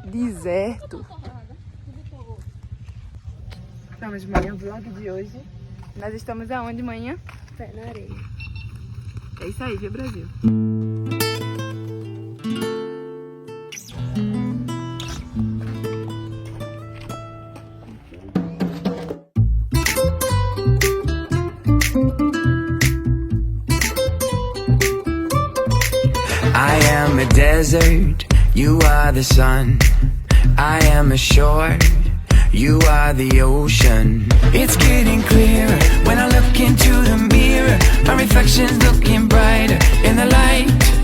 deserto. Estamos de manhã, o vlog de hoje. Nós estamos aonde, manhã? Pé na areia. É isso aí, viu, Brasil? I am a desert, you are the sun. I am a shore, you are the ocean. It's getting clearer when I look into the mirror. My reflection's looking brighter in the light.